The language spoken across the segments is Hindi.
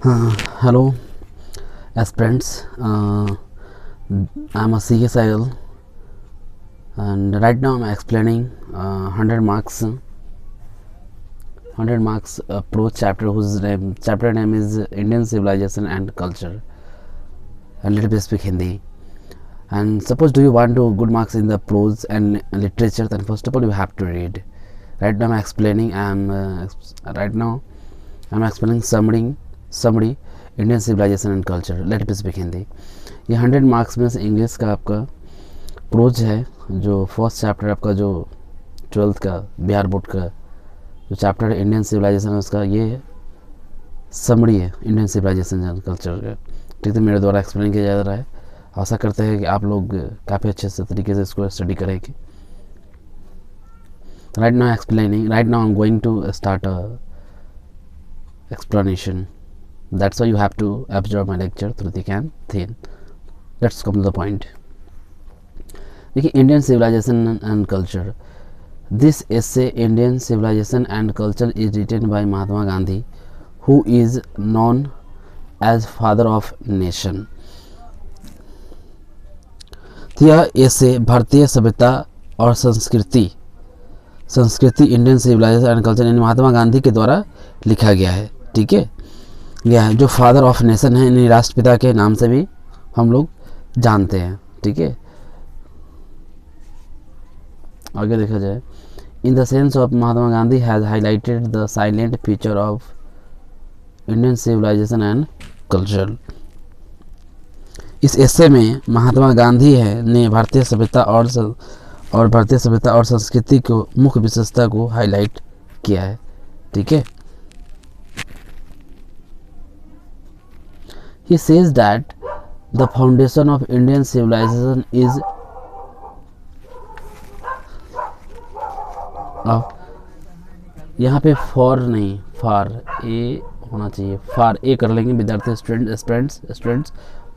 Hello, aspirants. I'm a C S I L, and right now I'm explaining 100 marks approach chapter whose chapter name is Indian Civilization and Culture, and little bit speak Hindi. And suppose do you want to good marks in the prose and literature, then first of all you have to read. Right now I'm explaining. I'm explaining summary Indian civilization and culture, let me speak Hindi. ये 100 मार्क्स में से इंग्लिश का आपका प्रोज है, जो फर्स्ट चैप्टर आपका जो 12th का बिहार बोर्ड का जो चैप्टर है इंडियन सिविलाइजेशन, उसका ये समरी है इंडियन सिविलाइजेशन एंड कल्चर का। ठीक है, मेरे द्वारा एक्सप्लेन किया जा रहा है। आशा करते हैं कि आप लोग काफ़ी अच्छे से तरीके से इसको स्टडी करेंगे। Right now I am going to start a explanation. That's why you have to absorb my lecture through thick and thin. Let's come to the point. देखिए, Indian civilization and culture. This essay Indian civilization and culture is written by Mahatma Gandhi, who is known as father of nation. यह essay भारतीय सभ्यता और संस्कृति इंडियन सिविलाइजेशन एंड कल्चर यानी महात्मा गांधी के द्वारा लिखा गया है। ठीक है, यह है जो फादर ऑफ नेशन है, यानी राष्ट्रपिता के नाम से भी हम लोग जानते हैं। ठीक है, आगे देखा जाए, in the sense of Mahatma Gandhi has highlighted the silent feature of Indian civilization and culture. इस एसे में महात्मा गांधी ने भारतीय सभ्यता और संस्कृति को मुख्य विशेषता को हाईलाइट किया है। ठीक है, he says that the foundation of Indian civilization is यहाँ पे फॉर नहीं फार ए होना चाहिए, फार ए कर लेंगे विद्यार्थी students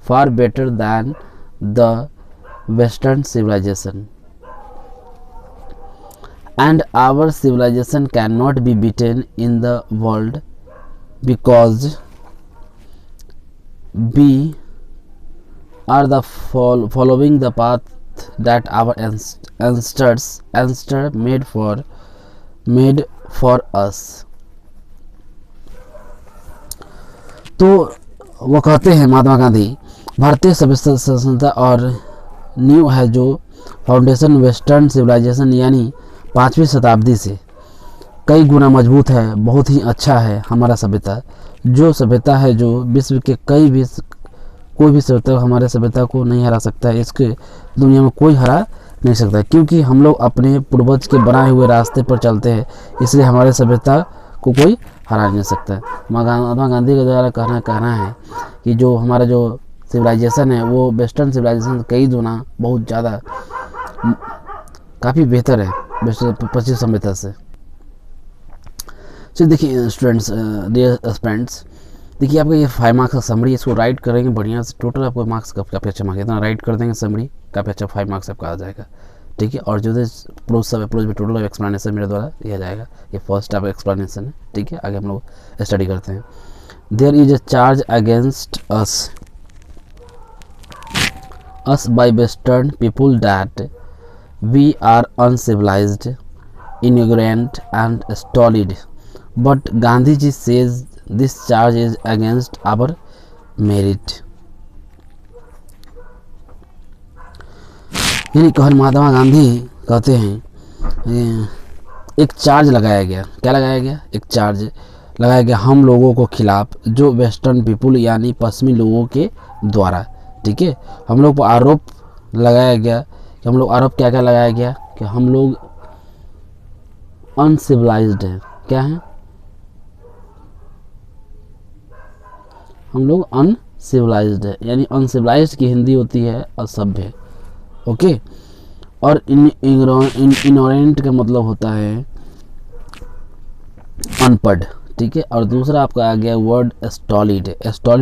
far better than the western civilization and our civilization cannot be beaten in the world because we are the following the path that our ancestors made for us। तो वो कहते हैं महात्मा गांधी, भारतीय सभ्यता और न्यू है जो फाउंडेशन वेस्टर्न सिविलाइजेशन यानी 5वीं शताब्दी से कई गुना मजबूत है, बहुत ही अच्छा है हमारा सभ्यता, जो सभ्यता है जो विश्व के कोई भी सभ्यता हमारे सभ्यता को नहीं हरा सकता है। इसके दुनिया में कोई हरा नहीं सकता, क्योंकि हम लोग अपने पूर्वज के बनाए हुए रास्ते पर चलते हैं, इसलिए हमारे सभ्यता को कोई हरा नहीं सकता। महात्मा गांधी के द्वारा कहना है कि जो हमारा जो सिविलाइजेशन है वो वेस्टर्न सिविलाइजेशन कई गुना बहुत ज़्यादा काफ़ी बेहतर है पश्चिम सभ्यता से। तो देखिए स्टूडेंट्स, डियर स्टूडेंट्स, देखिए आपका ये 5 मार्क्स का समरी, इसको राइट करेंगे बढ़िया से, टोटल आपको मार्क्स काफ़ी अच्छा मार्क्स इतना राइट कर देंगे समरी, काफ़ी अच्छा 5 मार्क्स आपका आ जाएगा। ठीक है, और जो प्रोज में टोटल एक्सप्लेनेशन मेरे द्वारा दिया जाएगा, ये फर्स्ट आप एक्सप्लेनेशन है। ठीक है, आगे हम लोग स्टडी करते हैं। There is a charge against us by western people that we are uncivilized, ignorant and stolid, but Gandhi ji says this charge is against our merit। यानी कहन महात्मा गांधी कहते हैं एक चार्ज लगाया गया, क्या लगाया गया, एक चार्ज लगाया गया हम लोगों को खिलाफ, जो वेस्टर्न पीपुल यानी पश्चिमी लोगों के द्वारा। ठीक है, हम लोग पर आरोप लगाया गया कि हम लोग क्या लगाया गया कि हम लोग अनसिविलाइज्ड हैं। क्या है, हम लोग अनसिविलाइज्ड है, यानी अनसिविलाइज्ड की हिंदी होती है असभ्य। ओके, और इग्नोरेंट का मतलब होता है अनपढ़। ठीक है, और दूसरा आपका आ गया वर्ड स्टॉलिड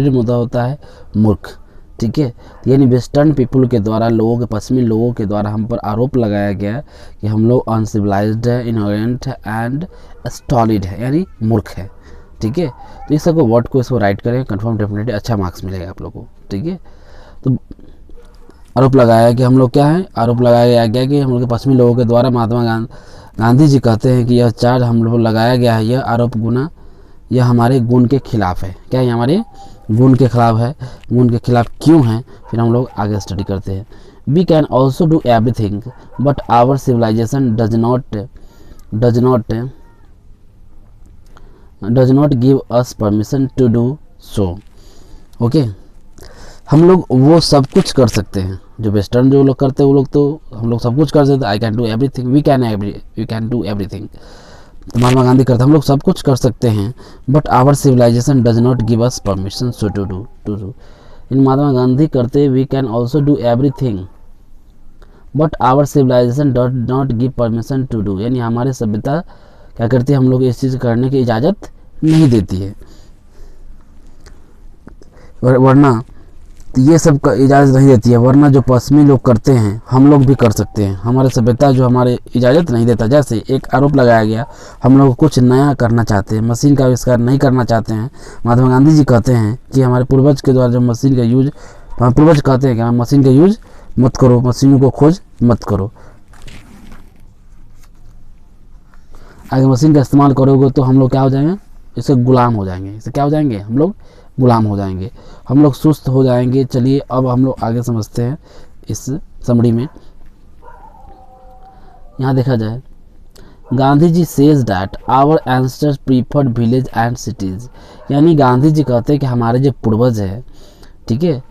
मतलब होता है मूर्ख। ठीक है, यानी वेस्टर्न पीपुल के द्वारा पश्चिमी लोगों के द्वारा हम पर आरोप लगाया गया कि हम लोग अनसिविलाइज्ड है, इग्नोरेंट है एंड स्टॉलिड है, यानी मूर्ख है। ठीक है। तो इस सबको वर्ड को इसको राइट करें, कंफर्म डेफिनेटली अच्छा मार्क्स मिलेगा आप लोगों को, ठीक है। तो आरोप लगाया कि हम लोग क्या है, आरोप लगाया गया कि हम लोग पश्चिमी लोगों के द्वारा महात्मा गांधी जी कहते हैं कि यह चार्ज हम लोग लगाया गया है, यह आरोप गुना यह हमारे गुण के खिलाफ है। क्या ये हमारे गुण के खिलाफ है? गुण के खिलाफ क्यों है? फिर हम लोग आगे स्टडी करते हैं। We can also do everything but our civilization does not give us permission to do so. Okay, हम लोग वो सब कुछ कर सकते हैं जो वेस्टर्न जो लोग करते हैं, वो लोग तो हम लोग सब कुछ कर सकते हैं। I can do everything, we can do everything. तो महात्मा गांधी करते हम लोग सब कुछ कर सकते हैं, but our civilization does not give us permission so to do. In Mahatma Gandhi करते we can also do everything but our civilization does not give permission to do, यानी हमारी सभ्यता क्या करती है, हम लोग इस चीज़ करने की इजाज़त नहीं देती है, वरना ये सब का इजाज़त नहीं देती है, वरना जो पश्चिमी लोग करते हैं हम लोग भी कर सकते हैं। हमारे सभ्यता जो हमारे इजाज़त नहीं देता। जैसे एक आरोप लगाया गया, हम लोग कुछ नया करना चाहते हैं, मशीन का आविष्कार नहीं करना चाहते हैं। महात्मा गांधी जी कहते हैं कि हमारे पूर्वज के द्वारा जो मशीन का यूज, हमारे पूर्वज कहते हैं कि मशीन का यूज मत करो, मशीनों को खोज मत करो। अगर मशीन का इस्तेमाल करोगे तो हम लोग क्या हो जाएंगे, इससे गुलाम हो जाएंगे। इससे क्या हो जाएंगे, हम लोग गुलाम हो जाएंगे, हम लोग सुस्त हो जाएंगे। चलिए अब हम लोग आगे समझते हैं इस समरी में। यहाँ देखा जाए, Gandhi ji says that our ancestors preferred village and cities, यानी गांधी जी कहते हैं कि हमारे जो पूर्वज है, ठीक है,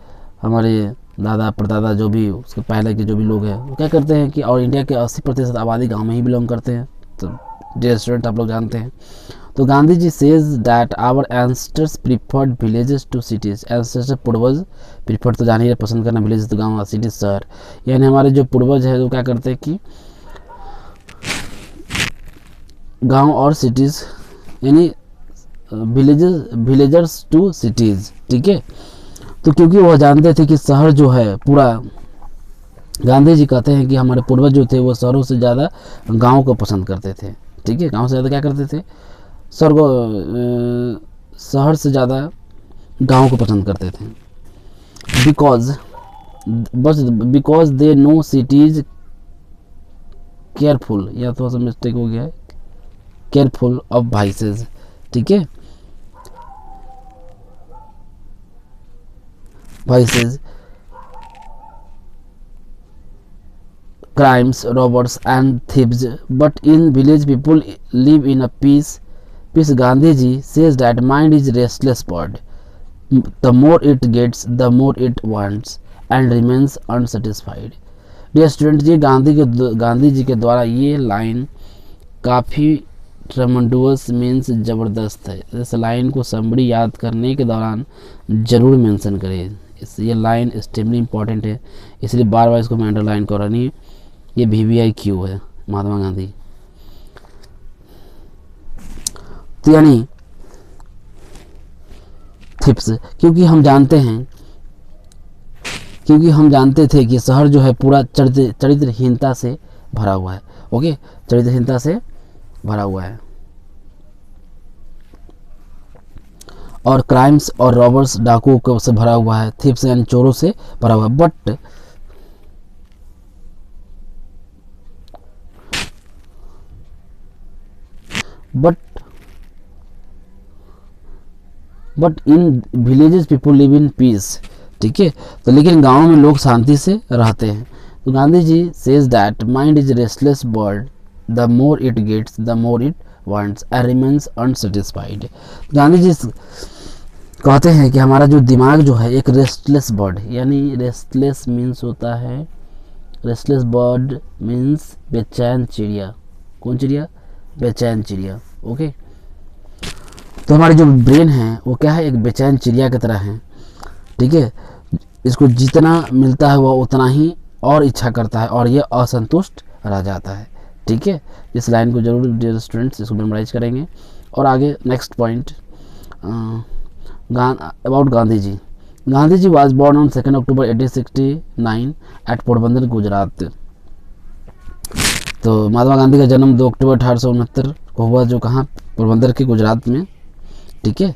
हमारे दादा परदादा जो भी उसके पहले के जो भी लोग हैं, वो क्या करते हैं कि, और इंडिया के 80% आबादी गाँव में ही बिलोंग करते हैं। तो डियर स्टूडेंट आप लोग जानते हैं। तो Gandhi ji says that our ancestors preferred villages to cities, ancestor पूर्वज, प्रीफर्ड तो जानिए पसंद करना, विलेज तो गाँव, सिटीज शहर, यानी हमारे जो पूर्वज है वो क्या करते हैं कि गांव और सिटीज़, यानी विलेजर्स टू सिटीज़, ठीक है। तो क्योंकि वह जानते थे कि शहर जो है पूरा, गांधी जी कहते हैं कि हमारे पूर्वज जो थे वो शहरों से ज़्यादा गाँव को पसंद करते थे, ठीक है, गाँव से ज़्यादा क्या करते थे, शहर से ज़्यादा गांव को पसंद करते थे। Because they know cities careful, या थोड़ा सा मिस्टेक हो गया है, केयरफुल ऑफ वाइसेस, ठीक है, vices, crimes, robbers and thieves, but in village people live in a peace. Gandhi ji says that mind is restless bird. The more it gets, the more it wants and remains unsatisfied. Dear student जी, गांधी जी के द्वारा ये लाइन काफ़ी ट्रमेंडुअस मीन्स ज़बरदस्त है। इस लाइन को समरी याद करने के दौरान ज़रूर मेंशन करें। ये लाइन एक्सट्रीमली इंपॉर्टेंट है, इसलिए बार बार इसको मैं अंडरलाइन कर रही हूँ। ये VVIQ है, महात्मा गांधी। तो यानी थिप्स, क्योंकि हम जानते थे कि शहर जो है पूरा चरित्रहीनता से भरा हुआ है। ओके, चरित्रहीनता से भरा हुआ है और क्राइम्स और रॉबर्स, डाकुओं से भरा हुआ है, थिप्स यानी चोरों से भरा हुआ है। But in villages people live in peace, ठीक है। तो लेकिन गाँव में लोग शांति से रहते हैं। तो Gandhi ji says that mind is restless bird, the more it gets the more it wants and remains unsatisfied. Gandhi ji कहते हैं कि हमारा जो दिमाग जो है एक रेस्टलेस बर्ड, यानी रेस्टलेस मीन्स होता है, रेस्टलेस बर्ड मीन्स बेचैन चिड़िया। कौन चिड़िया? बेचैन चिड़िया। ओके, तो हमारी जो ब्रेन है वो क्या है, एक बेचैन चिड़िया की तरह है, ठीक है। इसको जितना मिलता है वह उतना ही और इच्छा करता है और ये असंतुष्ट रह जाता है, ठीक है। इस लाइन को जरूर डियर स्टूडेंट्स इसको मेमोराइज करेंगे। और आगे next point about Gandhi ji. Gandhi ji was born on 2 October 1869 at Porbandar, Gujarat. तो महात्मा गांधी का जन्म 2 अक्टूबर 1869 को हुआ, जो कहाँ, पोरबंदर के गुजरात में ठीक है।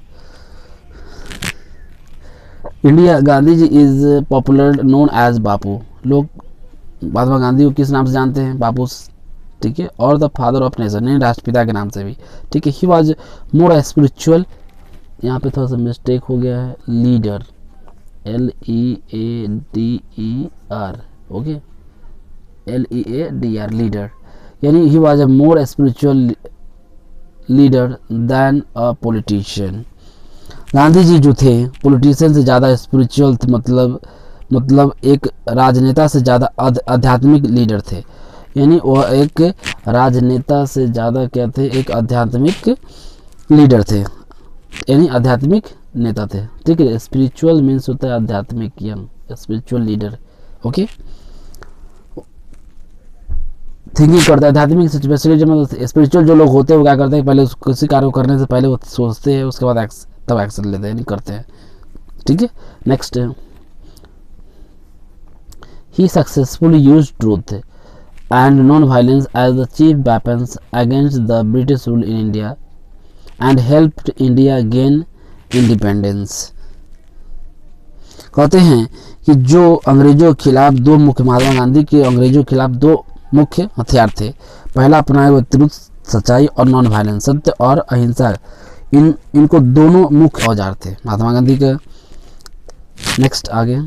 India, Gandhi ji is popular known as Bapu, लोग महात्मा गांधी को किस नाम से जानते हैं? बापू, ठीक है। और द फादर ऑफ नेशन, यानी राष्ट्रपिता के नाम से भी, ठीक है। ही वॉज मोर स्पिरिचुअल, यहाँ पे थोड़ा सा मिस्टेक हो गया है, leader, LEADER, okay, LEADR, leader, यानी he was a more spiritual leader than a politician. Gandhi ji जो थे पॉलिटिशियन से ज़्यादा स्पिरिचुअल थे, मतलब एक राजनेता से ज़्यादा आध्यात्मिक लीडर थे, यानी वह एक राजनेता से ज़्यादा क्या थे? एक आध्यात्मिक लीडर थे, यानी आध्यात्मिक नेता थे, ठीक है। स्पिरिचुअल मीन्स होता है आध्यात्मिक, young spiritual leader, okay. Thinking करता है आध्यात्मिक, स्पेशली मतलब स्पिरिचुअल जो लोग होते हैं वो क्या करते हैं? पहले किसी कार्य को करने से पहले वो सोचते हैं, उसके बाद तब एक्शन लेते हैं, नहीं करते हैं, ठीक है। Next, he successfully used truth and non violence as the chief weapons against the British rule in India and helped India gain independence. कहते हैं कि जो अंग्रेजों के खिलाफ दो मुख्य, महात्मा गांधी के अंग्रेजों के खिलाफ दो मुख्य हथियार थे। पहला अपनाया हुआ ट्रुथ, सच्चाई, और नॉन वायलेंस, सत्य और अहिंसा, इनको दोनों मुख्य औजार थे महात्मा गांधी के। नेक्स्ट आगे,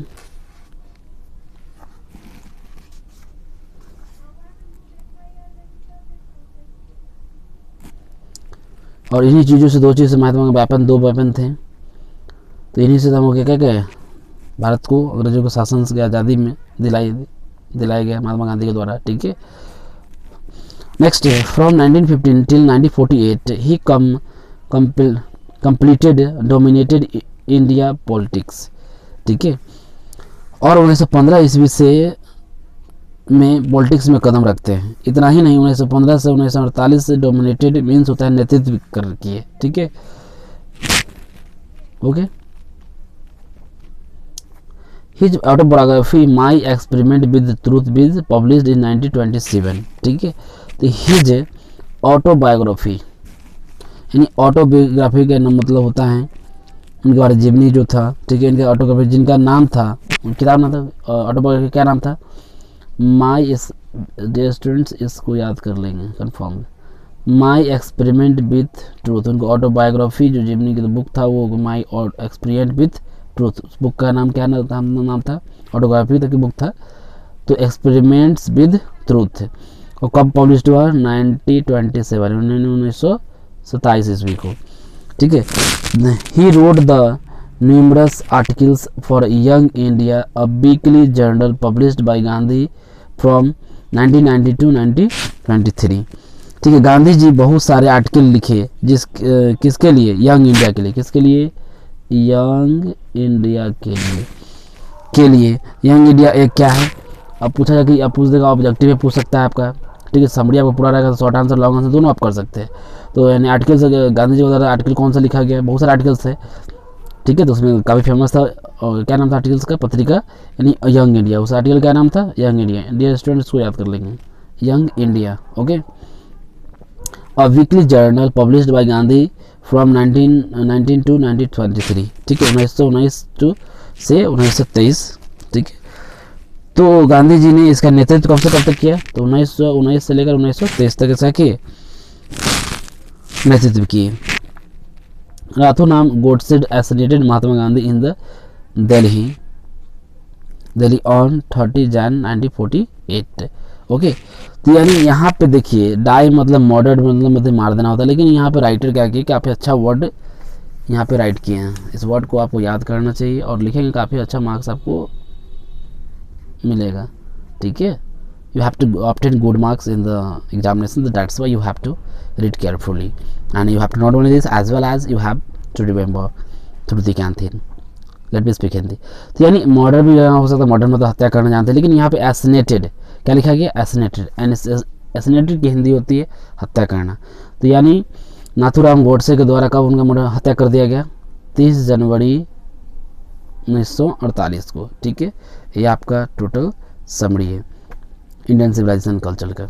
और इन्हीं चीज़ों से, दो चीज़ से महात्मा के वेपन, दो वेपन थे, तो इन्हीं से हम क्या क्या भारत को अंग्रेजों के शासन से आज़ादी में दिलाया गया महात्मा गांधी के द्वारा, ठीक है। Next, from 1915 till 1948 he completed dominated India politics, ठीक है। और 1915 ईस्वी से में पॉलिटिक्स में कदम रखते हैं। इतना ही नहीं, 1915 से 1948 से डोमिनेटेड मीन्स होता है नेतृत्व कर किए, ठीक है, okay. His autobiography my experiment with truth with published in 1927, ठीक है। तो हिज ऑटोबायोग्राफी, यानी ऑटोबायोग्राफी का मतलब होता है उनके बारे जीवनी जो था, ठीक है। इनके ऑटोबायोग्राफी जिनका नाम था, किताब नाम था, ऑटोबायोग्राफी क्या नाम था? माई स्टूडेंट्स इसको याद कर लेंगे confirm, my experiment with truth. उनको ऑटोबायोग्राफी जो जीवनी की बुक था वो माई एक्सपेरिमेंट विथ ट्रूथ, उस बुक का नाम क्या नाम था? ऑटोबायोग्राफी तक की बुक था, तो एक्सपेरिमेंट्स विद ट्रूथ। और कब पब्लिश हुआ? 1927 ईस्वी को, ठीक है। He wrote the numerous articles for Young India, a weekly journal published by Gandhi from 1990 to 1923, ठीक है। गांधी जी बहुत सारे आर्टिकल लिखे किसके लिए? यंग इंडिया के लिए। किसके लिए? यंग इंडिया के लिए। यंग इंडिया एक क्या है? अब पूछा जाए कि अब पूछ देगा, ऑब्जेक्टिव पूछ सकता है आपका, ठीक है। समरी आपको पूरा रहेगा, शॉर्ट आंसर, लॉन्ग आंसर दोनों आप कर सकते हैं। तो यानी आर्टिकल्स, गांधी जी का आर्टिकल कौन सा लिखा गया? बहुत सारे आर्टिकल्स थे, ठीक है। तो उसमें काफ़ी फेमस था, और क्या नाम था आर्टिकल्स का? पत्रिका, यानी यंग इंडिया। उस आर्टिकल का नाम था यंग इंडिया। इंडिया स्टूडेंट्स को याद कर लेंगे, young India, okay. A weekly journal published by Gandhi from 1919 to 1923, ठीक है। 1919 से 1923, ठीक है। तो गांधी जी ने इसका नेतृत्व कब से कब तक किया? तो 1919 से लेकर 1923 तक ऐसा किए नेतृत्व किए। रातों नाम Godse assassinated Mahatma Gandhi in the Delhi on 30 Jan 1948, okay. तो यानी यहाँ पे देखिए, डाई मतलब मर्डर, मतलब मार देना होता है, लेकिन यहाँ पे राइटर क्या किया, काफ़ी अच्छा वर्ड यहाँ पे राइट किए हैं। इस वर्ड को आपको याद करना चाहिए और लिखेंगे, काफ़ी अच्छा मार्क्स आपको मिलेगा, ठीक है। you have to obtain good marks in the examination, that's why you have to read carefully, and you have to not only this, as well as you have to remember through the canteen. Let me speak Hindi. तो यानी मर्डर भी हो सकता है, मर्डर मतलब हत्या करना जानते हैं, लेकिन यहाँ पे एसनेटेड क्या लिखा गया? एसनेटेड। एसनेटेड की हिंदी होती है हत्या करना। तो यानी नाथूराम गोडसे के द्वारा कब उनका मर्डर, हत्या कर दिया गया? 30 जनवरी 1948 को, ठीक है। ये आपका टोटल समरी है इंडियन सिविलाइजेशन कल्चर का।